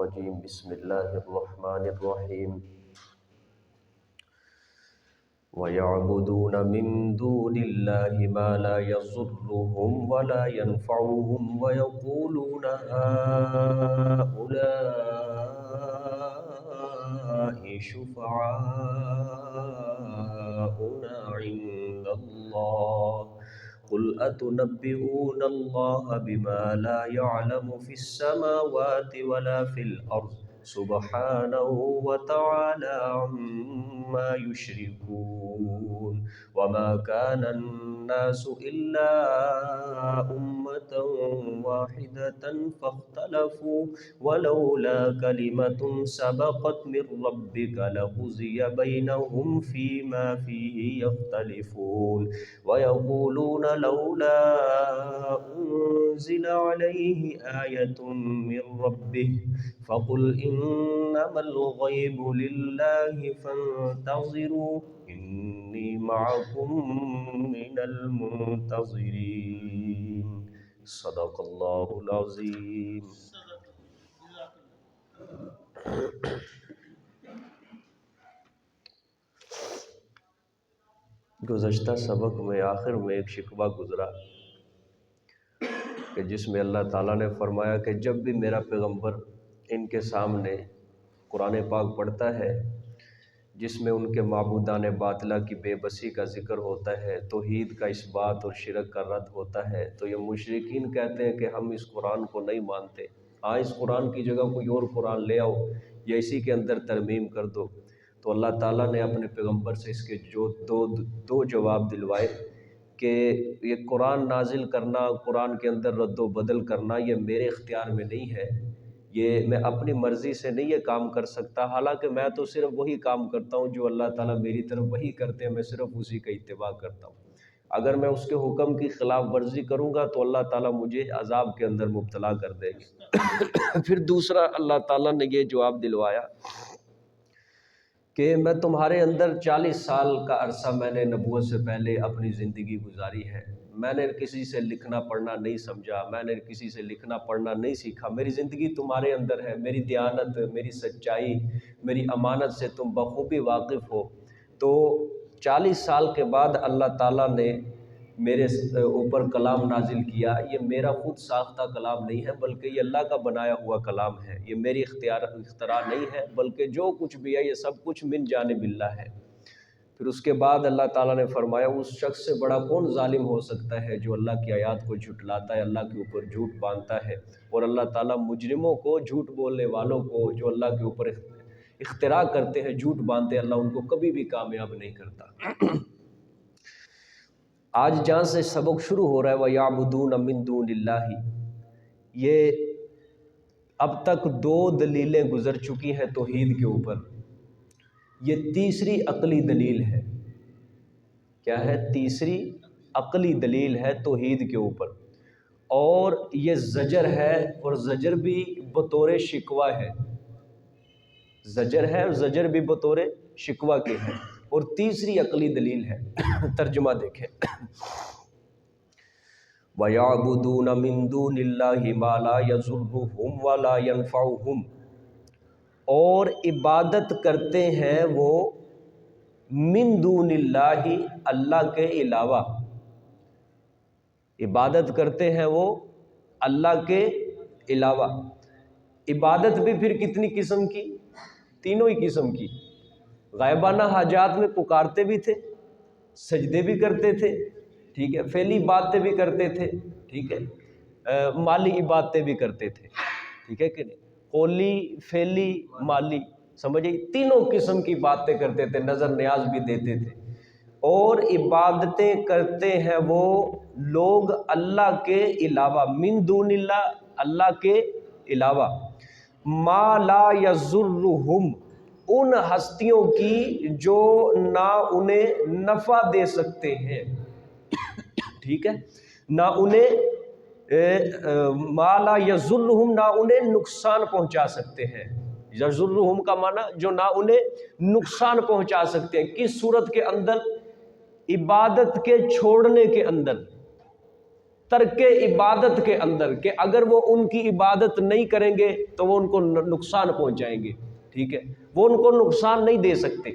الرجيم بسم الله الرحمن الرحيم ويعبدون من دون الله ما لا يضرهم ولا ينفعهم ويقولون هؤلاء شفعاؤنا عند الله قل أتنبئون الله بما لا يعلم في السماوات ولا في الأرض سبحانه وتعالى عما يشركون وما كان الناس إلا أمة واحدة فاختلفوا ولولا كلمة سبقت من ربك لقضي بينهم فيما فيه يختلفون ويقولون لولا أنزل عليه آية من ربه فقل إنما الغيب لله فانتظروا إني معكم من المنتظرين صدق الله العظيم. گزشتہ سبق میں آخر میں ایک شکوہ گزرا کہ جس میں اللہ تعالیٰ نے فرمایا کہ جب بھی میرا پیغمبر ان کے سامنے قرآن پاک پڑھتا ہے جس میں ان کے معبودان باطلہ کی بے بسی کا ذکر ہوتا ہے، توحید کا اثبات اور شرک کا رد ہوتا ہے، تو یہ مشرکین کہتے ہیں کہ ہم اس قرآن کو نہیں مانتے، اس قرآن کی جگہ کوئی اور قرآن لے آؤ یا اسی کے اندر ترمیم کر دو۔ تو اللہ تعالیٰ نے اپنے پیغمبر سے اس کے جو دو جواب دلوائے کہ یہ قرآن نازل کرنا، قرآن کے اندر رد و بدل کرنا یہ میرے اختیار میں نہیں ہے، یہ میں اپنی مرضی سے نہیں یہ کام کر سکتا، حالانکہ میں تو صرف وہی کام کرتا ہوں جو اللہ تعالیٰ میری طرف وہی کرتے ہیں، میں صرف اسی کا اتباع کرتا ہوں۔ اگر میں اس کے حکم کی خلاف ورزی کروں گا تو اللہ تعالیٰ مجھے عذاب کے اندر مبتلا کر دے گی۔ پھر دوسرا اللہ تعالیٰ نے یہ جواب دلوایا کہ میں تمہارے اندر 40 سال کا عرصہ میں نے نبوت سے پہلے اپنی زندگی گزاری ہے، میں نے کسی سے لکھنا پڑھنا نہیں سمجھا، میں نے کسی سے لکھنا پڑھنا نہیں سیکھا، میری زندگی تمہارے اندر ہے، میری دیانت، میری سچائی، میری امانت سے تم بخوبی واقف ہو۔ تو 40 سال کے بعد اللہ تعالیٰ نے میرے اوپر کلام نازل کیا، یہ میرا خود ساختہ کلام نہیں ہے بلکہ یہ اللہ کا بنایا ہوا کلام ہے، یہ میری اختراع نہیں ہے بلکہ جو کچھ بھی ہے یہ سب کچھ من جانب اللہ ہے۔ پھر اس کے بعد اللہ تعالیٰ نے فرمایا اس شخص سے بڑا کون ظالم ہو سکتا ہے جو اللہ کی آیات کو جھٹلاتا ہے، اللہ کے اوپر جھوٹ باندھتا ہے، اور اللہ تعالیٰ مجرموں کو، جھوٹ بولنے والوں کو جو اللہ کے اوپر اختراع کرتے ہیں، جھوٹ باندھتے ہیں، اللہ ان کو کبھی بھی کامیاب نہیں کرتا۔ آج جہاں سے سبق شروع ہو رہا ہے وَيَعْبُدُونَ مِن دُونِ اللَّهِ، یہ اب تک 2 دلیلیں گزر چکی ہیں توحید کے اوپر، یہ تیسری عقلی دلیل ہے۔ کیا ہے؟ تیسری عقلی دلیل ہے توحید کے اوپر، اور یہ زجر ہے، اور زجر بھی بطور شکوہ ہے، زجر ہے اور زجر بھی بطور شکوہ کے ہے، اور تیسری عقلی دلیل ہے۔ ترجمہ دیکھیں، وَيَعْبُدُونَ مِن دُونِ اللَّهِ مَا لَا يَضُرُّهُمْ وَلَا يَنفَعُهُمْ، اور عبادت کرتے ہیں وہ من دون اللہ، اللہ کے علاوہ، عبادت کرتے ہیں وہ اللہ کے علاوہ۔ عبادت بھی پھر کتنی قسم کی؟ تینوں ہی قسم کی۔ غائبانہ حاجات میں پکارتے بھی تھے، سجدے بھی کرتے تھے، ٹھیک ہے، فعلی عبادتیں بھی کرتے تھے، ٹھیک ہے، مالی عبادتیں بھی کرتے تھے، ٹھیک ہے کہ نہیں، قولی، فعلی، مالی، سمجھے، تینوں قسم کی باتیں کرتے تھے، نظر نیاز بھی دیتے تھے، اور عبادتیں کرتے ہیں وہ لوگ اللہ کے علاوہ، من دون اللہ، اللہ کے علاوہ، ما لا یضرہم، ان ہستیوں کی جو نہ انہیں نفع دے سکتے ہیں، ٹھیک ہے، نہ انہیں ما لا یضرہم، نہ انہیں نقصان پہنچا سکتے ہیں۔ یضرہم کا معنی جو نہ انہیں نقصان پہنچا سکتے ہیں، کس صورت کے اندر؟ عبادت کے چھوڑنے کے اندر، ترک عبادت کے اندر، کہ اگر وہ ان کی عبادت نہیں کریں گے تو وہ ان کو نقصان پہنچائیں گے، ٹھیک ہے، وہ ان کو نقصان نہیں دے سکتے،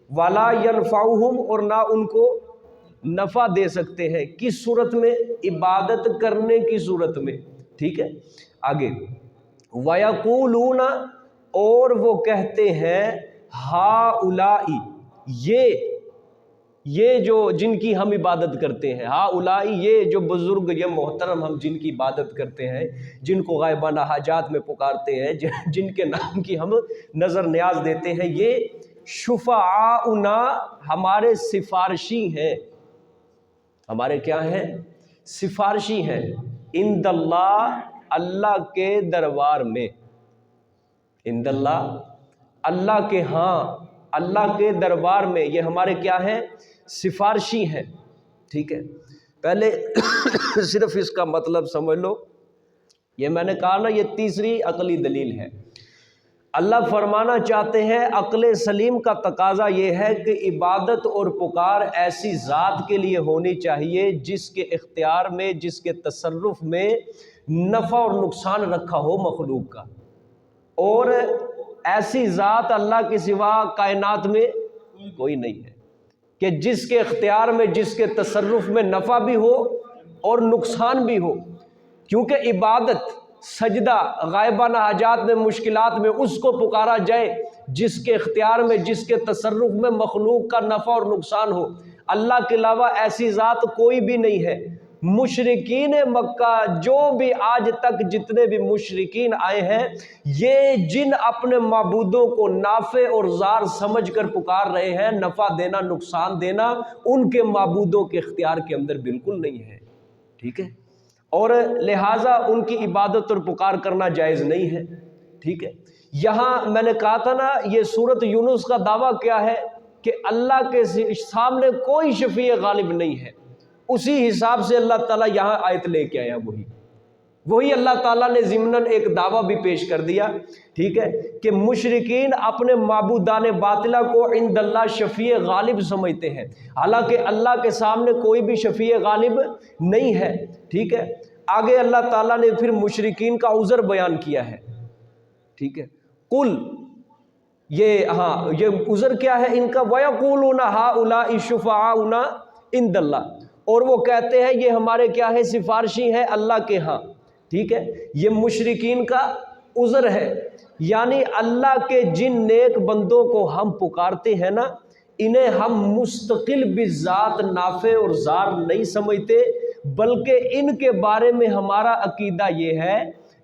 وَلَا يَنْفَعُهُمْ، اور نہ ان کو نفع دے سکتے ہیں، کس صورت میں؟ عبادت کرنے کی صورت میں، ٹھیک ہے۔ آگے وَيَقُولُونَ، اور وہ کہتے ہیں، ہَؤُلَاءِ، یہ جو جن کی ہم عبادت کرتے ہیں، ہَؤُلَاءِ، یہ جو بزرگ، یہ محترم، ہم جن کی عبادت کرتے ہیں، جن کو غائبانہ حاجات میں پکارتے ہیں، جن کے نام کی ہم نظر نیاز دیتے ہیں، یہ شفعاؤنا، ہمارے سفارشی ہیں، ہمارے کیا ہیں؟ سفارشی ہیں، عند اللہ، اللہ کے دربار میں، عند اللہ، اللہ کے ہاں، اللہ کے دربار میں، یہ ہمارے کیا ہیں؟ سفارشی ہیں، ٹھیک ہے۔ پہلے صرف اس کا مطلب سمجھ لو، یہ میں نے کہا نا، یہ تیسری عقلی دلیل ہے۔ اللہ فرمانا چاہتے ہیں، عقل سلیم کا تقاضا یہ ہے کہ عبادت اور پکار ایسی ذات کے لیے ہونی چاہیے جس کے اختیار میں، جس کے تصرف میں نفع اور نقصان رکھا ہو مخلوق کا، اور ایسی ذات اللہ کے سوا کائنات میں کوئی نہیں ہے کہ جس کے اختیار میں، جس کے تصرف میں نفع بھی ہو اور نقصان بھی ہو، کیونکہ عبادت، سجدہ، غائبانہ حاجات میں، مشکلات میں اس کو پکارا جائے جس کے اختیار میں، جس کے تصرف میں مخلوق کا نفع اور نقصان ہو۔ اللہ کے علاوہ ایسی ذات کوئی بھی نہیں ہے۔ مشرکین مکہ، جو بھی آج تک جتنے بھی مشرکین آئے ہیں، یہ جن اپنے معبودوں کو نافع اور ضار سمجھ کر پکار رہے ہیں، نفع دینا، نقصان دینا ان کے معبودوں کے اختیار کے اندر بالکل نہیں ہے، ٹھیک ہے، اور لہٰذا ان کی عبادت اور پکار کرنا جائز نہیں ہے، ٹھیک ہے۔ یہاں میں نے کہا تھا نا، یہ سورۃ یونس کا دعویٰ کیا ہے کہ اللہ کے سامنے کوئی شفیع غالب نہیں ہے، اسی حساب سے اللہ تعالیٰ یہاں آیت لے کے آیا، وہی اللہ تعالیٰ نے ضمناً ایک دعویٰ بھی پیش کر دیا، ٹھیک ہے، کہ مشرکین اپنے معبودان باطلہ کو عند اللہ شفیع غالب سمجھتے ہیں، حالانکہ اللہ کے سامنے کوئی بھی شفیع غالب نہیں ہے، ٹھیک ہے۔ آگے اللہ تعالیٰ نے پھر مشرکین کا عذر بیان کیا ہے، ٹھیک ہے، قل، یہ عذر کیا ہے ان کا؟ وَيَقُولُونَ هَؤُلَاءِ شُفَعَاؤُنَا عِندَ اللَّهِ، اور وہ کہتے ہیں یہ ہمارے کیا ہے؟ سفارشی ہیں اللہ کے ہاں، ٹھیک ہے۔ یہ مشرکین کا عذر ہے، یعنی اللہ کے جن نیک بندوں کو ہم پکارتے ہیں نا، انہیں ہم مستقل بذات نافع اور ضار نہیں سمجھتے، بلکہ ان کے بارے میں ہمارا عقیدہ یہ ہے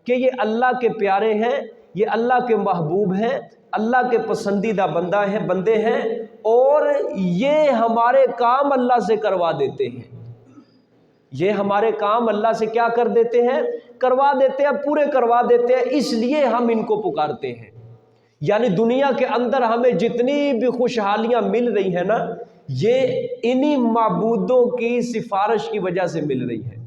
کہ یہ اللہ کے پیارے ہیں، یہ اللہ کے محبوب ہیں، اللہ کے پسندیدہ بندے ہیں، اور یہ ہمارے کام اللہ سے کروا دیتے ہیں، یہ ہمارے کام اللہ سے کیا کر دیتے ہیں؟ کروا دیتے ہیں، پورے کروا دیتے ہیں، اس لیے ہم ان کو پکارتے ہیں۔ یعنی دنیا کے اندر ہمیں جتنی بھی خوشحالیاں مل رہی ہیں نا، یہ انہی معبودوں کی سفارش کی وجہ سے مل رہی ہیں۔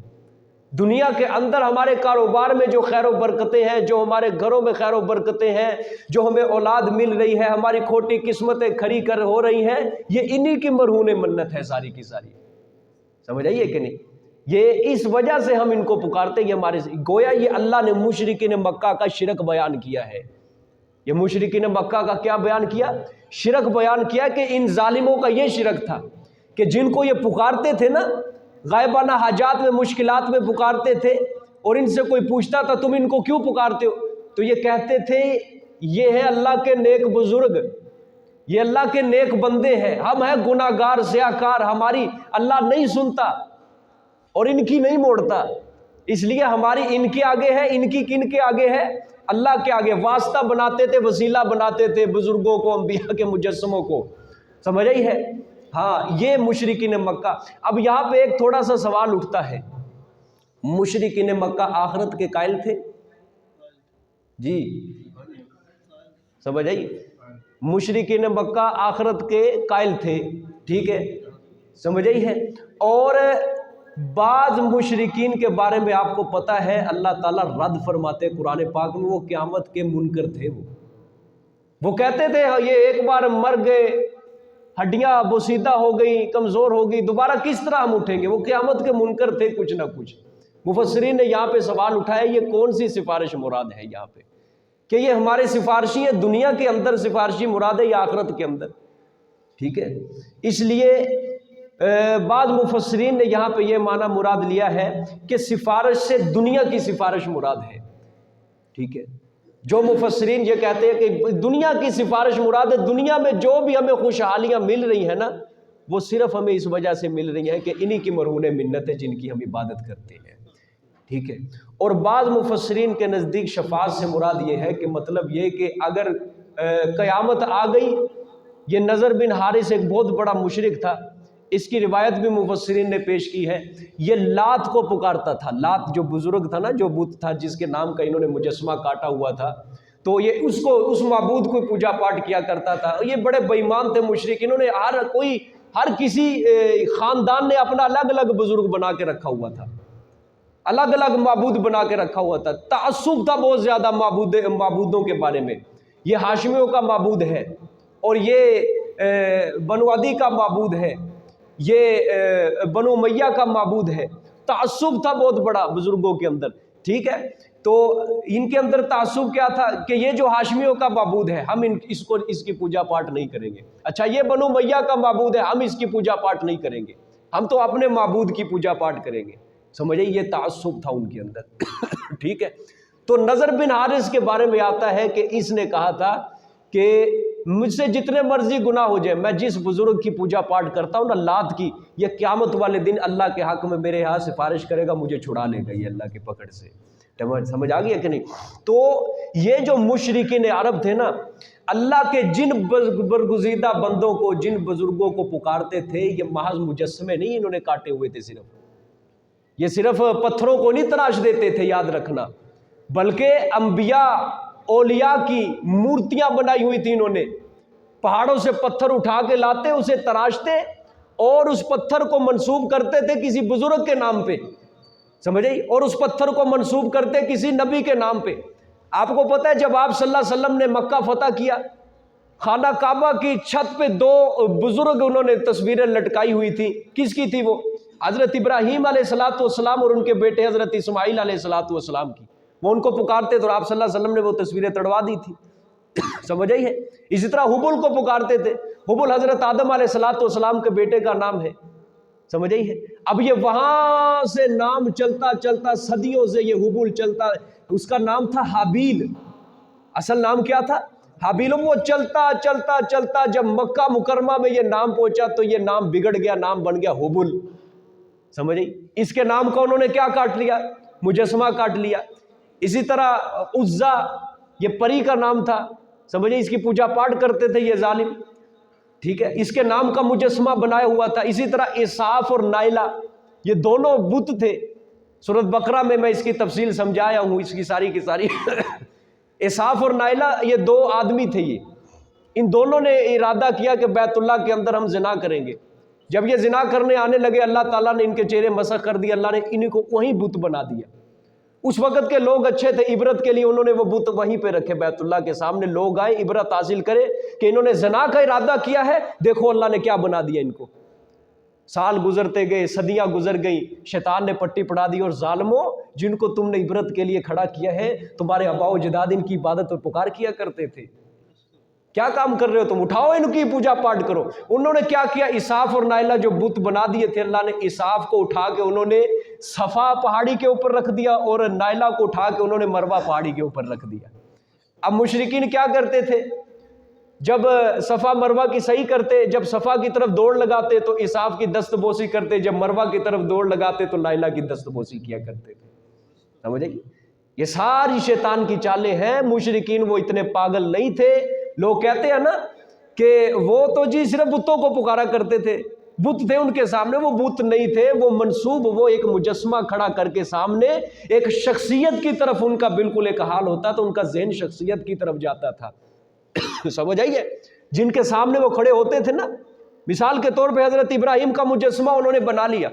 دنیا کے اندر ہمارے کاروبار میں جو خیر و برکتیں ہیں، جو ہمارے گھروں میں خیر و برکتیں ہیں، جو ہمیں اولاد مل رہی ہے، ہماری کھوٹی قسمتیں کھری کر ہو رہی ہیں، یہ انہی کی مرہون منت ہے ساری کی ساری، سمجھ آئیے کہ نہیں؟ یہ اس وجہ سے ہم ان کو پکارتے ہیں، یہ ہمارے گویا یہ اللہ نے مشرکین مکہ کا شرک بیان کیا ہے۔ یہ مشرکین مکہ کا کیا بیان کیا؟ شرک بیان کیا، کہ ان ظالموں کا یہ شرک تھا کہ جن کو یہ پکارتے تھے نا، غائبانہ حاجات میں، مشکلات میں پکارتے تھے، اور ان سے کوئی پوچھتا تھا تم ان کو کیوں پکارتے ہو، تو یہ کہتے تھے یہ ہے اللہ کے نیک بزرگ، یہ اللہ کے نیک بندے ہیں، ہم ہیں گناہ گار، سیاہکار، ہماری اللہ نہیں سنتا اور ان کی نہیں موڑتا، اس لیے ہماری ان کے آگے ہے، ان کی کن کے آگے ہے؟ اللہ کے آگے۔ واسطہ بناتے تھے، وسیلہ بناتے تھے بزرگوں کو، انبیاء کے مجسموں کو، سمجھ رہی ہے؟ ہاں، یہ مشرکین مکہ۔ اب یہاں پہ ایک تھوڑا سا سوال اٹھتا ہے، مشرکین مکہ آخرت کے قائل تھے؟ جی سمجھ آئی؟ مشرکین مکہ آخرت کے قائل تھے، ٹھیک ہے، سمجھ آئی ہے؟ اور بعض مشرکین کے بارے میں آپ کو پتہ ہے اللہ تعالیٰ رد فرماتے قرآن پاک میں، وہ قیامت کے منکر تھے، وہ کہتے تھے یہ ایک بار مر گئے، ہڈیاں بوسیدہ ہو گئی، کمزور ہو گئی، دوبارہ کس طرح ہم اٹھیں گے؟ وہ قیامت کے منکر تھے کچھ نہ کچھ۔ مفسرین نے یہاں پہ سوال اٹھایا یہ کون سی سفارش مراد ہے یہاں پہ، کہ یہ ہمارے سفارشی ہیں دنیا کے اندر سفارشی مراد ہے یا آخرت کے اندر؟ ٹھیک ہے، اس لیے بعض مفسرین نے یہاں پہ یہ معنی مراد لیا ہے کہ سفارش سے دنیا کی سفارش مراد ہے۔ ٹھیک ہے، جو مفسرین یہ کہتے ہیں کہ دنیا کی سفارش مراد ہے، دنیا میں جو بھی ہمیں خوشحالیاں مل رہی ہیں نا وہ صرف ہمیں اس وجہ سے مل رہی ہیں کہ انہی کی مرہون منت ہے جن کی ہم عبادت کرتے ہیں۔ ٹھیک ہے، اور بعض مفسرین کے نزدیک شفاعت سے مراد یہ ہے کہ مطلب یہ کہ اگر قیامت آ گئی، یہ نضر بن حارث ایک بہت بڑا مشرک تھا، اس کی روایت بھی مفسرین نے پیش کی ہے، یہ لات کو پکارتا تھا۔ لات جو بزرگ تھا نا، جو بت تھا جس کے نام کا انہوں نے مجسمہ کاٹا ہوا تھا، تو یہ اس معبود کو پوجا پاٹ کیا کرتا تھا۔ یہ بڑے بے ایمان تھے مشرک، انہوں نے ہر کسی خاندان نے اپنا الگ الگ بزرگ بنا کے رکھا ہوا تھا، الگ الگ معبود بنا کے رکھا ہوا تھا، تعصب تھا بہت زیادہ معبودوں کے بارے میں۔ یہ ہاشمیوں کا معبود ہے، اور یہ بنو عدی کا معبود ہے، یہ بنو امیہ کا معبود ہے۔ تعصب تھا بہت بڑا بزرگوں کے اندر۔ ٹھیک ہے، تو ان کے اندر تعصب کیا تھا کہ یہ جو ہاشمیوں کا معبود ہے ہم اس کی پوجا پاٹ نہیں کریں گے، اچھا یہ بنو امیہ کا معبود ہے ہم اس کی پوجا پاٹ نہیں کریں گے، ہم تو اپنے معبود کی پوجا پاٹ کریں گے۔ سمجھے، یہ تعصب تھا ان کے اندر۔ ٹھیک ہے، تو نضر بن حارث کے بارے میں آتا ہے کہ اس نے کہا تھا کہ مجھ سے جتنے مرضی گناہ ہو جائے، میں جس بزرگ کی پوجا پاٹ کرتا ہوں نا، لات کی، یہ قیامت والے دن اللہ کے حق میں میرے ہاں سفارش کرے گا، مجھے چھڑا لے گا یہ اللہ کی پکڑ سے۔ سمجھ آ گئی ہے کہ نہیں؟ تو یہ جو مشرکین عرب تھے نا، اللہ کے جن برگزیدہ بندوں کو، جن بزرگوں کو پکارتے تھے، یہ محض مجسمے نہیں انہوں نے کاٹے ہوئے تھے، یہ صرف پتھروں کو نہیں تراش دیتے تھے، یاد رکھنا، بلکہ انبیاء اولیاء کی مورتیاں بنائی ہوئی تھی انہوں نے۔ پہاڑوں سے پتھر اٹھا کے لاتے، اسے تراشتے اور اس پتھر کو منسوب کرتے تھے کسی بزرگ کے نام پہ، سمجھے، اور اس پتھر کو منسوب کرتے کسی نبی کے نام پہ۔ آپ کو پتہ ہے جب آپ صلی اللہ علیہ وسلم نے مکہ فتح کیا، خانہ کعبہ کی چھت پہ دو بزرگ انہوں نے تصویریں لٹکائی ہوئی تھی، کس کی تھی وہ؟ حضرت ابراہیم علیہ الصلوۃ والسلام اور ان کے بیٹے حضرت اسماعیل علیہ الصلوۃ والسلام کی۔ وہ ان کو پکارتے تھے اور آپ صلی اللہ علیہ وسلم نے وہ تصویریں تڑوا دی تھی، سمجھ آئی ہے؟ اسی طرح حبل کو پکارتے تھے، حبل حضرت آدم علیہ الصلوۃ والسلام کے بیٹے کا نام ہے، سمجھ آئی ہے؟ اب یہ وہاں سے نام چلتا چلتا صدیوں سے یہ حبل چلتا، اس کا نام تھا حابیل، اصل نام کیا تھا؟ حابیل۔ وہ چلتا چلتا چلتا جب مکہ مکرمہ میں یہ نام پہنچا تو یہ نام بگڑ گیا، نام بن گیا حبل، سمجھ آئی؟ اس کے نام کو انہوں نے کیا کاٹ لیا؟ مجسمہ کاٹ لیا۔ اسی طرح عزا، یہ پری کا نام تھا، سمجھے، اس کی پوجا پاٹ کرتے تھے یہ ظالم، ٹھیک ہے، اس کے نام کا مجسمہ بنایا ہوا تھا۔ اسی طرح اساف اور نائلہ، یہ دونوں بت تھے، سورۃ بقرہ میں اس کی تفصیل سمجھایا ہوں، اس کی ساری کی ساری۔ اساف اور نائلہ یہ دو آدمی تھے، ان دونوں نے ارادہ کیا کہ بیت اللہ کے اندر ہم زنا کریں گے۔ جب یہ زنا کرنے آنے لگے، اللہ تعالیٰ نے ان کے چہرے مسخ کر دیے، اللہ نے انہیں کو وہیں بت بنا دیا۔ اس وقت کے لوگ اچھے تھے، عبرت کے لیے انہوں نے وہ بت وہیں پہ رکھے بیت اللہ کے سامنے، لوگ آئے عبرت حاصل کرے کہ انہوں نے زنا کا ارادہ کیا ہے، دیکھو اللہ نے کیا بنا دیا ان کو۔ سال گزرتے گئے، صدیاں گزر گئی، شیطان نے پٹی پڑھا دی، اور ظالموں، جن کو تم نے عبرت کے لیے کھڑا کیا ہے، تمہارے آباء و اجداد ان کی عبادت اور پکار کیا کرتے تھے، کیا کام کر رہے ہو تم؟ اٹھاؤ ان کی پوجا پاٹ کرو۔ انہوں نے کیا کیا؟ اساف اور نائلہ جو بت بنا دیے تھے، اللہ نے اساف کو اٹھا کے انہوں نے صفا پہاڑی کے اوپر رکھ دیا، اور نائلہ کو اٹھا کے انہوں نے مروہ پہاڑی کے اوپر رکھ دیا۔ اب مشرکین کیا کرتے تھے؟ جب صفا مروہ کی صحیح کرتے، جب صفا کی طرف دوڑ لگاتے تو اساف کی دست بوسی کرتے، جب مروہ کی طرف دوڑ لگاتے تو نائلہ کی دست بوسی کیا کرتے تھے، سمجھے؟ یہ ساری شیطان کی چالیں ہیں۔ مشرکین وہ اتنے پاگل نہیں تھے۔ لوگ کہتے ہیں نا کہ وہ تو جی صرف بتوں کو پکارا کرتے تھے، بت تھے ان کے سامنے، وہ بت نہیں تھے، وہ منسوب، وہ ایک مجسمہ کھڑا کر کے سامنے ایک شخصیت کی طرف ان کا بالکل ایک حال ہوتا تو ان کا ذہن شخصیت کی طرف جاتا تھا، سمجھ آئیے؟ جن کے سامنے وہ کھڑے ہوتے تھے نا، مثال کے طور پہ حضرت ابراہیم کا مجسمہ انہوں نے بنا لیا۔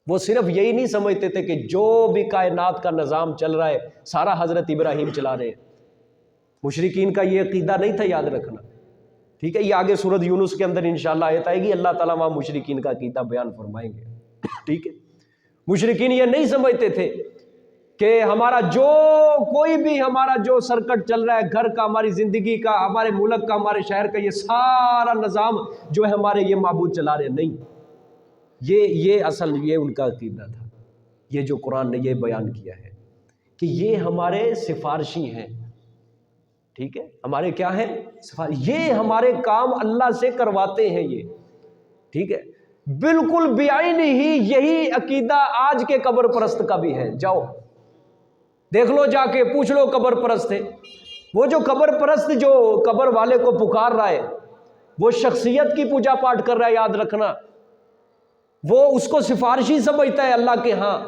وہ صرف یہی نہیں سمجھتے تھے کہ جو بھی کائنات کا نظام چل رہا ہے سارا حضرت ابراہیم چلا رہے ہیں، مشرکین کا یہ عقیدہ نہیں تھا، یاد رکھنا۔ ٹھیک ہے، یہ آگے سورۃ یونس کے اندر انشاءاللہ آیت آئے گی، اللہ تعالیٰ وہاں مشرکین کا عقیدہ بیان فرمائیں گے. ٹھیک ہے، مشرکین یہ نہیں سمجھتے تھے کہ ہمارا جو کوئی بھی ہمارا جو سرکٹ چل رہا ہے، گھر کا، ہماری زندگی کا، ہمارے ملک کا، ہمارے شہر کا، یہ سارا نظام جو ہے ہمارے یہ معبود چلا رہے. نہیں، یہ اصل یہ ان کا عقیدہ تھا. یہ جو قرآن نے یہ بیان کیا ہے کہ یہ ہمارے سفارشی ہیں. ٹھیک ہے، ہمارے کیا ہیں؟ یہ ہمارے کام اللہ سے کرواتے ہیں یہ. ٹھیک ہے، بالکل بعین ہی یہی عقیدہ آج کے قبر پرست کا بھی ہے. جاؤ دیکھ لو، جا کے پوچھ لو قبر پرست ہے. وہ جو قبر پرست جو قبر والے کو پکار رہا ہے، وہ شخصیت کی پوجا پاٹ کر رہا ہے، یاد رکھنا. وہ اس کو سفارشی سمجھتا ہے اللہ کے ہاں.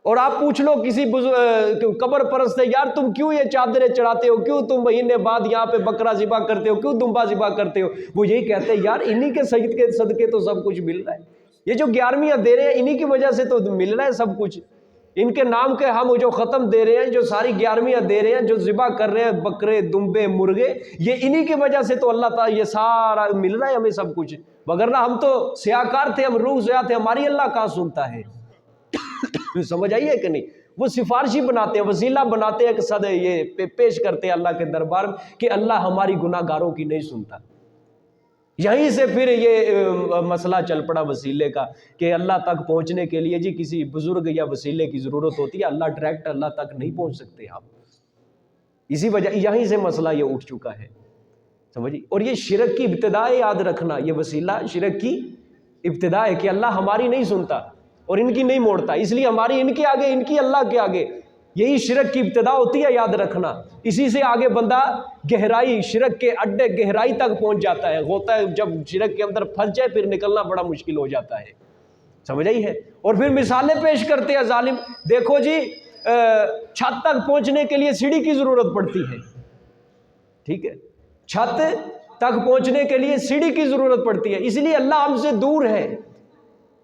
اور آپ پوچھ لو کسی قبر پرست ہے، یار تم کیوں یہ چادریں چڑھاتے ہو، کیوں تم مہینے بعد یہاں پہ بکرا ذبح کرتے ہو، کیوں دمبا ذبح کرتے ہو؟ وہ یہی کہتے ہیں یار انہی کے صدقے تو سب کچھ مل رہا ہے. یہ جو 11ویں دے رہے ہیں انہی کی وجہ سے تو مل رہا ہے سب کچھ. ان کے نام کے ہم جو ختم دے رہے ہیں، جو ساری 11ویں دے رہے ہیں، جو ذبح کر رہے ہیں بکرے دمبے مرغے، یہ انہی کی وجہ سے تو اللہ تعالیٰ یہ سارا مل رہا ہے ہمیں سب کچھ. وگرنہ ہم تو سیاکار تھے، ہم روح سیاہ تھے، ہماری اللہ کہاں سنتا ہے. سمجھ آئیے کہ نہیں؟ وہ سفارشی بناتے ہیں، وسیلہ بناتے ہیں کہ یہ پیش کرتے ہیں اللہ کے دربار میں کہ اللہ ہماری گناہ گاروں کی نہیں سنتا. یہیں سے پھر یہ مسئلہ چل پڑا وسیلے کا کہ اللہ تک پہنچنے کے لیے جی کسی بزرگ یا وسیلے کی ضرورت ہوتی ہے، اللہ ڈائریکٹ اللہ تک نہیں پہنچ سکتے آپ. اسی وجہ یہیں سے مسئلہ یہ اٹھ چکا ہے. سمجھیے، اور یہ شرک کی ابتدا ہے، یاد رکھنا. یہ وسیلہ شرک کی ابتدا ہے کہ اللہ ہماری نہیں سنتا اور ان کی نہیں موڑتا، اس لیے ہماری ان کے آگے، ان کی اللہ کے آگے. یہی شرک کی ابتدا ہوتی ہے، یاد رکھنا. اسی سے آگے بندہ گہرائی، شرک کے اڈے گہرائی تک پہنچ جاتا ہے. ہوتا ہے جب شرک کے اندر پھنس جائے پھر نکلنا بڑا مشکل ہو جاتا ہے. سمجھ آئی ہے؟ اور پھر مثالیں پیش کرتے ہیں ظالم. دیکھو جی چھت تک پہنچنے کے لیے سیڑھی کی ضرورت پڑتی ہے. ٹھیک ہے، چھت تک پہنچنے کے لیے سیڑھی کی ضرورت پڑتی ہے. اس لیے اللہ ہم سے دور ہے،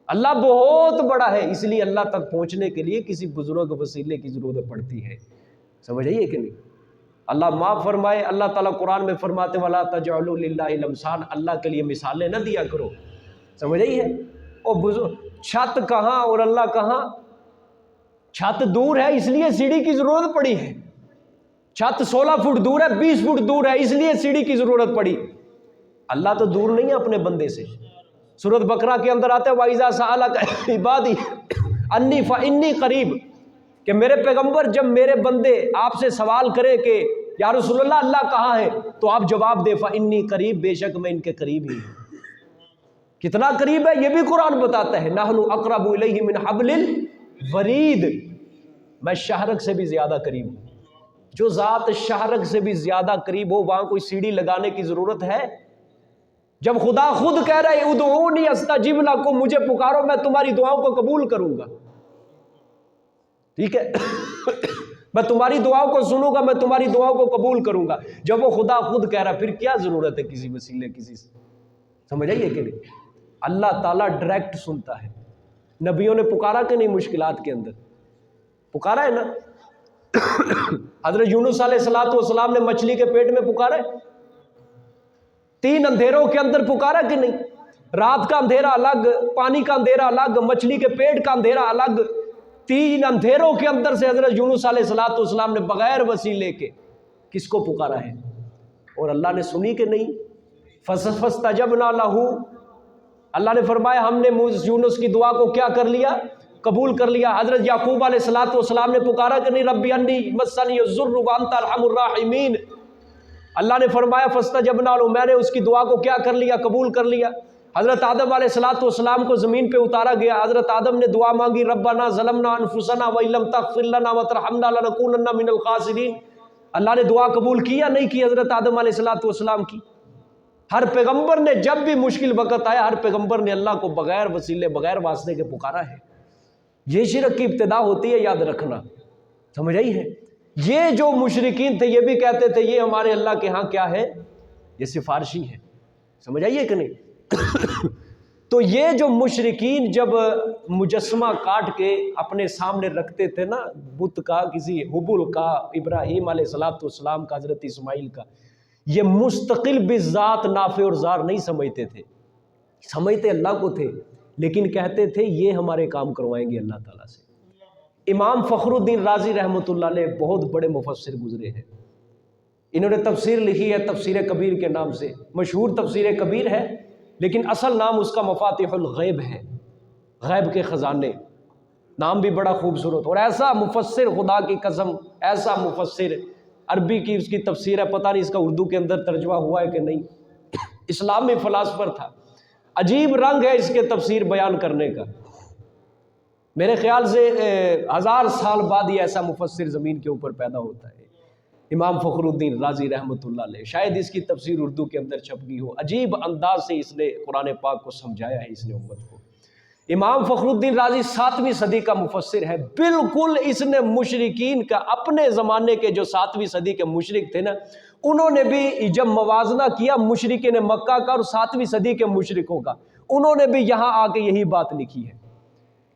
اللہ بہت بڑا ہے، اس لیے اللہ تک پہنچنے کے لیے کسی بزرگ وسیلے کی ضرورت پڑتی ہے. سمجھ آئیے کہ نہیں؟ اللہ معاف فرمائے. اللہ تعالیٰ قرآن میں فرماتے وَلَا تَجْعَلُوا لِلَّهِ الْأَمْثَالَ، اللہ کے لیے مثالیں نہ دیا کرو. سمجھ آئی ہے؟ اور چھت کہاں اور اللہ کہاں؟ چھت دور ہے اس لیے سیڑھی کی ضرورت پڑی ہے. چھت 16 فٹ دور ہے، 20 فٹ دور ہے، اس لیے سیڑھی کی ضرورت پڑی. اللہ تو دور نہیں ہے اپنے بندے سے. سورۃ بقرہ کے اندر آتا ہے وَإِذَا سَأَلَكَ عِبَادِي أَنِّي فَإِنِّي قَرِيبٌ، کہ میرے پیغمبر جب میرے بندے آپ سے سوال کریں کہ یا رسول اللہ کہاں ہے، تو آپ جواب دے فَإِنِّي قَرِيب، بے شک میں ان کے قریب ہی ہوں. کتنا قریب ہے یہ بھی قرآن بتاتا ہے. نَحْنُ أَقْرَبُ إِلَيْهِ مِنْ حَبْلِ الْوَرِيدِ، میں شہرک سے بھی زیادہ قریب ہوں. جو ذات شہرک سے بھی زیادہ قریب ہو وہاں کوئی سیڑھی لگانے کی ضرورت ہے؟ جب خدا خود کہہ رہا ہے ادعونی استجب لکم، مجھے پکارو میں تمہاری دعاؤں کو قبول کروں گا. ٹھیک ہے میں تمہاری دعاؤں کو سنوں گا، میں تمہاری دعاؤں کو قبول کروں گا. جب وہ خدا خود کہہ رہا ہے پھر کیا ضرورت ہے کسی وسیلے کسی سے؟ سمجھ آئیے کہ نہیں؟ اللہ تعالیٰ ڈائریکٹ سنتا ہے. نبیوں نے پکارا کہ نہیں؟ مشکلات کے اندر پکارا ہے نا. حضرت یونس علیہ السلام نے مچھلی کے پیٹ میں پکارا ہے. 3 اندھیروں کے اندر پکارا کہ نہیں؟ رات کا اندھیرا الگ، پانی کا اندھیرا الگ، مچھلی کے پیٹ کا اندھیرا الگ. 3 اندھیروں کے اندر سے حضرت یونس علیہ السلام نے بغیر وسیلے کے کس کو پکارا ہے؟ اور اللہ نے سنی کہ نہیں؟ فَاسْتَجَبْنَا لَهُ، اللہ نے فرمایا ہم نے یونس کی دعا کو کیا کر لیا؟ قبول کر لیا. حضرت یعقوب علیہ السلام نے پکارا کہ نہیں؟ ربی انی مسنی الضر وانت ارحم الراحمین. اللہ نے فرمایا فاستجبنا له، میں نے اس کی دعا کو کیا کر لیا؟ قبول کر لیا. حضرت آدم علیہ السلام کو زمین پہ اتارا گیا. حضرت آدم نے دعا مانگی ربنا ظلمنا انفسنا وان لم تغفر لنا وترحمنا لنکونن من الخاسرین. اللہ نے دعا قبول کی یا نہیں کی حضرت آدم علیہ السلام کی؟ ہر پیغمبر نے جب بھی مشکل وقت آیا ہر پیغمبر نے اللہ کو بغیر وسیلے بغیر واسطے کے پکارا ہے. یہ شرک کی ابتدا ہوتی ہے، یاد رکھنا. سمجھ آئی ہے؟ یہ جو مشرکین تھے یہ بھی کہتے تھے یہ ہمارے اللہ کے ہاں کیا ہے؟ یہ سفارشی ہے. سمجھ آئیے کہ نہیں؟ تو یہ جو مشرکین جب مجسمہ کاٹ کے اپنے سامنے رکھتے تھے نا، بت کا، کسی حبل کا، ابراہیم علیہ السلام کا، حضرت اسماعیل کا، یہ مستقل بذات نافع اور ضار نہیں سمجھتے تھے، سمجھتے اللہ کو تھے، لیکن کہتے تھے یہ ہمارے کام کروائیں گے اللہ تعالیٰ سے۔ امام فخر الدین رازی رحمۃ اللہ علیہ بہت بڑے مفسر گزرے ہیں، انہوں نے تفسیر لکھی ہے تفسیر کبیر کے نام سے، مشہور تفسیر کبیر ہے، لیکن اصل نام اس کا مفاتیح الغیب ہے، غیب کے خزانے، نام بھی بڑا خوبصورت، اور ایسا مفسر، خدا کی قسم ایسا مفسر، عربی کی اس کی تفسیر ہے، پتہ نہیں اس کا اردو کے اندر ترجمہ ہوا ہے کہ نہیں، اسلامی فلاسفر تھا، عجیب رنگ ہے اس کے تفسیر بیان کرنے کا، میرے خیال سے 1000 سال بعد یہ ایسا مفسر زمین کے اوپر پیدا ہوتا ہے، امام فخر الدین رازی رحمۃ اللہ علیہ، شاید اس کی تفسیر اردو کے اندر چھپ گئی ہو، عجیب انداز سے اس نے قرآن پاک کو سمجھایا ہے اس نے امت کو۔ امام فخر الدین رازی 7ویں صدی کا مفسر ہے، بالکل اس نے مشرکین کا، اپنے زمانے کے جو 7ویں صدی کے مشرک تھے نا، انہوں نے بھی جب موازنہ کیا مشرکین مکہ کا اور 7ویں صدی کے مشرکوں کا، انہوں نے بھی یہاں آ کے یہی بات لکھی ہے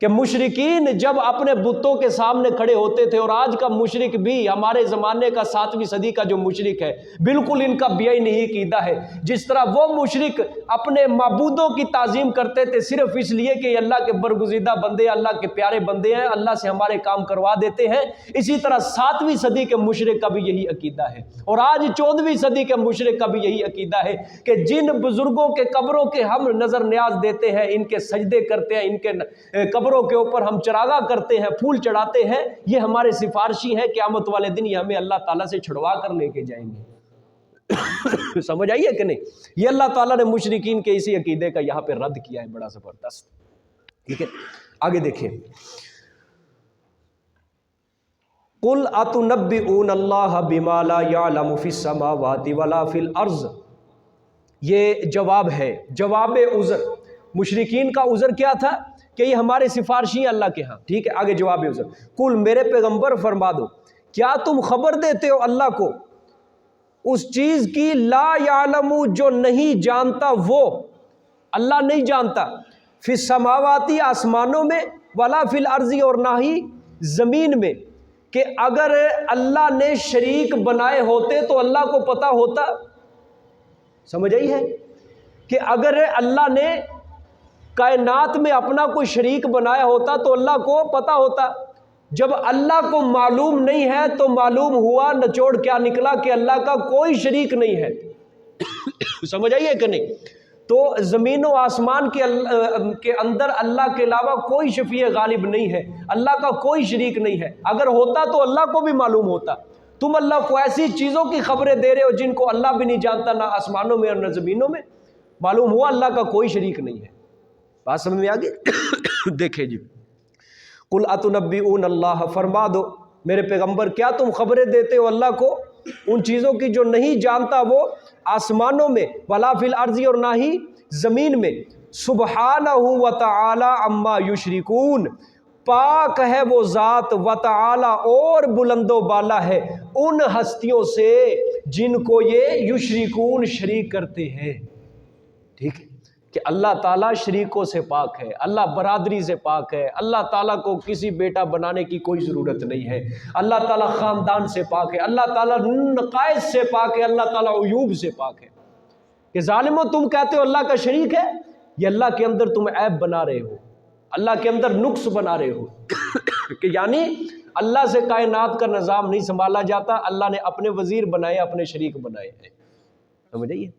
کہ مشرکین جب اپنے بتوں کے سامنے کھڑے ہوتے تھے، اور آج کا مشرک بھی ہمارے زمانے کا 7ویں صدی کا جو مشرک ہے بالکل ان کا بیعی نہیں عقیدہ ہے، جس طرح وہ مشرک اپنے معبودوں کی تعظیم کرتے تھے صرف اس لیے کہ یہ اللہ کے برگزیدہ بندے، اللہ کے پیارے بندے ہیں، اللہ سے ہمارے کام کروا دیتے ہیں، اسی طرح 7ویں صدی کے مشرک کا بھی یہی عقیدہ ہے، اور آج 14ویں صدی کے مشرک کا بھی یہی عقیدہ ہے کہ جن بزرگوں کے قبروں کے ہم نظر نیاز دیتے ہیں، ان کے سجدے کرتے ہیں، ان کے قبروں کے اوپر ہم چراغاں کرتے ہیں، پھول چڑھاتے ہیں، یہ ہمارے سفارشی ہیں، قیامت والے دن یہ ہمیں اللہ تعالیٰ سے چھڑوا کر لے کے جائیں گے۔ سمجھ آئیے کہ نہیں؟ یہ اللہ تعالیٰ نے مشرکین کے اسی عقیدے کا یہاں پہ رد کیا ہے، بڑا زبردست۔ ٹھیک ہے، آگے دیکھیں، قُلْ أَتُنَبِّئُونَ اللَّهَ بِمَا لَا يَعْلَمُ فِي السَّمَاوَاتِ وَلَا فِي الْأَرْضِ، یہ جواب ہے، جواب عذر۔ مشرکین کا عذر کیا تھا کہ یہ ہمارے سفارشی ہیں اللہ کے ہاں، ٹھیک ہے، آگے جواب عذر، قُل میرے پیغمبر فرما دو، کیا تم خبر دیتے ہو اللہ کو اس چیز کی لا یعلم جو نہیں جانتا، وہ اللہ نہیں جانتا، فی السماواتی آسمانوں میں، ولا فی الارض اور نہ ہی زمین میں، کہ اگر اللہ نے شریک بنائے ہوتے تو اللہ کو پتا ہوتا۔ سمجھ آئی ہے کہ اگر اللہ نے کائنات میں اپنا کوئی شریک بنایا ہوتا تو اللہ کو پتا ہوتا، جب اللہ کو معلوم نہیں ہے تو معلوم ہوا نچوڑ کیا نکلا کہ اللہ کا کوئی شریک نہیں ہے۔ سمجھ آئیے کہ نہیں؟ تو زمین و آسمان کے اندر اللہ کے علاوہ کوئی شفیع غالب نہیں ہے، اللہ کا کوئی شریک نہیں ہے، اگر ہوتا تو اللہ کو بھی معلوم ہوتا۔ تم اللہ کو ایسی چیزوں کی خبریں دے رہے ہو جن کو اللہ بھی نہیں جانتا، نہ آسمانوں میں اور نہ زمینوں میں، معلوم ہوا اللہ کا کوئی شریک نہیں ہے۔ بات سمجھ میں آگے؟ دیکھیں جی، قُلْ أَتُنَبِّئُونَ اللَّهَ، فرما دو میرے پیغمبر، کیا تم خبریں دیتے ہو اللہ کو ان چیزوں کی جو نہیں جانتا وہ آسمانوں میں، ولا فی الارض اور نہ ہی زمین میں، سبحانہ وتعالی عما یشرکون، پاک ہے وہ ذات، وتعالی اور بلند و بالا ہے ان ہستیوں سے جن کو یہ یشرکون شریک کرتے ہیں۔ ٹھیک ہے کہ اللہ تعالیٰ شریکوں سے پاک ہے، اللہ برادری سے پاک ہے، اللہ تعالیٰ کو کسی بیٹا بنانے کی کوئی ضرورت نہیں ہے، اللہ تعالیٰ خاندان سے پاک ہے، اللہ تعالیٰ نقائص سے پاک ہے، اللہ تعالیٰ عیوب سے پاک ہے۔ کہ ظالمو تم کہتے ہو اللہ کا شریک ہے، یہ اللہ کے اندر تم عیب بنا رہے ہو، اللہ کے اندر نقص بنا رہے ہو کہ یعنی اللہ سے کائنات کا نظام نہیں سنبھالا جاتا، اللہ نے اپنے وزیر بنائے، اپنے شریک بنائے ہیں۔ سمجھ آئیے؟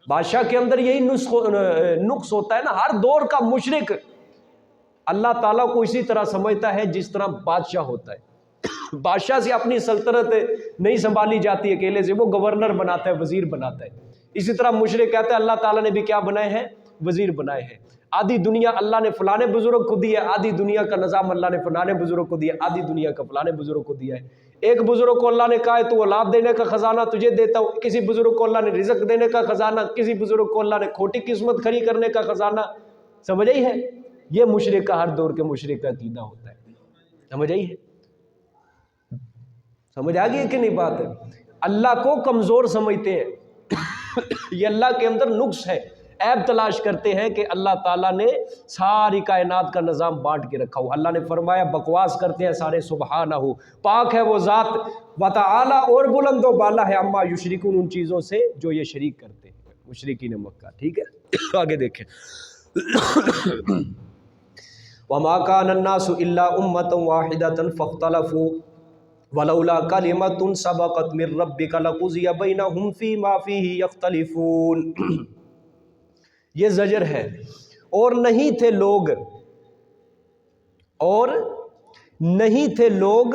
بادشاہ کے اندر یہی نقص ہوتا ہے نا، ہر دور کا مشرک اللہ تعالیٰ کو اسی طرح سمجھتا ہے جس طرح بادشاہ ہوتا ہے۔ بادشاہ سے اپنی سلطنت نہیں سنبھالی جاتی اکیلے سے، وہ گورنر بناتا ہے، وزیر بناتا ہے۔ اسی طرح مشرک کہتا ہے اللہ تعالیٰ نے بھی کیا بنائے ہیں؟ وزیر بنائے ہیں۔ آدھی دنیا اللہ نے فلانے بزرگ کو دی ہے، آدھی دنیا کا نظام اللہ نے فلانے بزرگ کو دیا، آدھی دنیا کا فلانے بزرگ کو دیا ہے۔ ایک بزرگ کو اللہ نے کہا ہے تو اولاد دینے کا خزانہ تجھے دیتا ہوں، کسی بزرگ کو اللہ نے رزق دینے کا خزانہ، کسی بزرگ کو اللہ نے کھوٹی قسمت کھڑی کرنے کا خزانہ۔ سمجھ آئی ہے؟ یہ مشرک کا، ہر دور کے مشرک کا عقیدہ ہوتا ہے۔ سمجھ آئی ہے؟ سمجھ آ گئی کہ نہیں بات ہے؟ اللہ کو کمزور سمجھتے ہیں، یہ اللہ کے اندر نقص ہے، عیب تلاش کرتے ہیں کہ اللہ تعالیٰ نے ساری کائنات کا نظام بانٹ کے رکھا ہو. اللہ نے فرمایا بکواس کرتے ہیں سارے سبحانہ، پاک ہے وہ ذات، وتعالی اور بلند و بالا ہے، عما یشرکون، ان چیزوں سے جو یہ شریک کرتے ہیں مشرکین مکہ. ٹھیک ہے آگے دیکھیں. وما كان الناس الا امة واحدة فاختلفوا ولولا كلمة سبقت من ربك لقضي بينهم فيما فيه يختلفون. یہ زجر ہے. اور نہیں تھے لوگ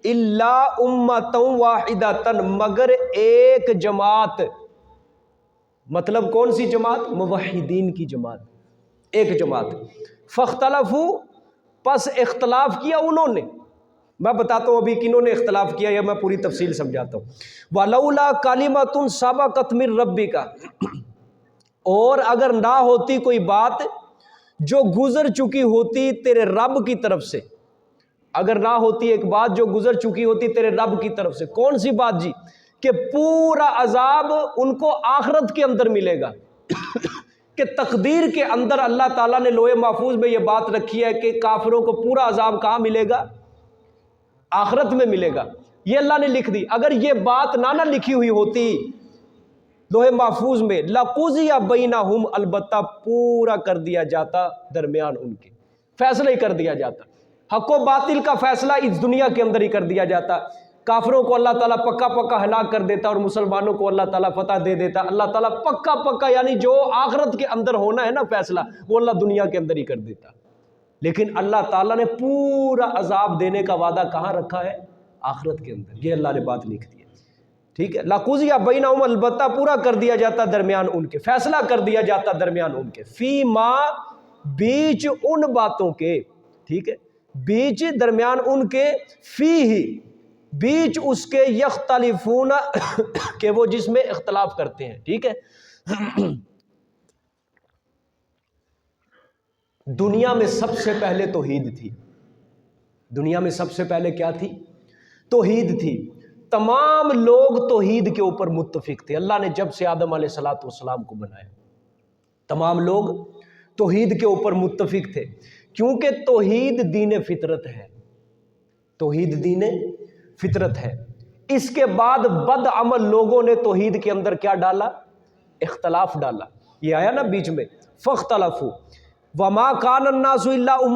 الا امة واحدة، مگر ایک جماعت. مطلب کون سی جماعت؟ موحدین کی جماعت، ایک جماعت. فاختلفوا، پس اختلاف کیا انہوں نے. میں بتاتا ہوں ابھی کنہوں نے اختلاف کیا، یا میں پوری تفصیل سمجھاتا ہوں. وَلَوْلَا كَلِمَةٌ سَبَقَتْ مِن رَبِّكَ، اور اگر نہ ہوتی کوئی بات جو گزر چکی ہوتی تیرے رب کی طرف سے، اگر نہ ہوتی ایک بات جو گزر چکی ہوتی تیرے رب کی طرف سے. کون سی بات جی؟ کہ پورا عذاب ان کو آخرت کے اندر ملے گا. کہ تقدیر کے اندر اللہ تعالیٰ نے لوح محفوظ میں یہ بات رکھی ہے کہ کافروں کو پورا عذاب کہاں ملے گا؟ آخرت میں ملے گا. یہ اللہ نے لکھ دی. اگر یہ بات نہ لکھی ہوئی ہوتی لوح محفوظ میں، لَقُضِيَ بَيْنَهُمْ، البتہ پورا کر دیا جاتا درمیان ان کے، فیصلہ ہی کر دیا جاتا. حق و باطل کا فیصلہ اس دنیا کے اندر ہی کر دیا جاتا. کافروں کو اللہ تعالیٰ پکا ہلاک کر دیتا اور مسلمانوں کو اللہ تعالیٰ فتح دے دیتا. اللہ تعالیٰ پکا یعنی جو آخرت کے اندر ہونا ہے نا فیصلہ، وہ اللہ دنیا کے اندر ہی کر دیتا. لیکن اللہ تعالیٰ نے پورا عذاب دینے کا وعدہ کہاں رکھا ہے؟ آخرت کے اندر. یہ اللہ نے بات لکھ دی ہے. ٹھیک ہے. لَقُضِيَ بَيْنَهُمْ، البتہ پورا کر دیا جاتا درمیان ان کے، فیصلہ کر دیا جاتا درمیان ان کے. فی ما، بیچ ان باتوں کے. ٹھیک ہے، بیچ درمیان ان کے، فی ہی، بیچ اس کے، یختلفون، کہ وہ جس میں اختلاف کرتے ہیں. ٹھیک ہے. دنیا میں سب سے پہلے توحید تھی. دنیا میں سب سے پہلے کیا تھی؟ توحید تھی. تمام لوگ توحید کے اوپر متفق تھے. اللہ نے جب سے آدم علیہ السلام کو بنایا، تمام لوگ توحید کے اوپر متفق تھے، کیونکہ توحید دین فطرت ہے. توحید دین فطرت ہے. اس کے بعد بد عمل لوگوں نے توحید کے اندر کیا ڈالا؟ اختلاف ڈالا. یہ آیا نا بیچ میں، فاختلفوا وما كان الناس الا امة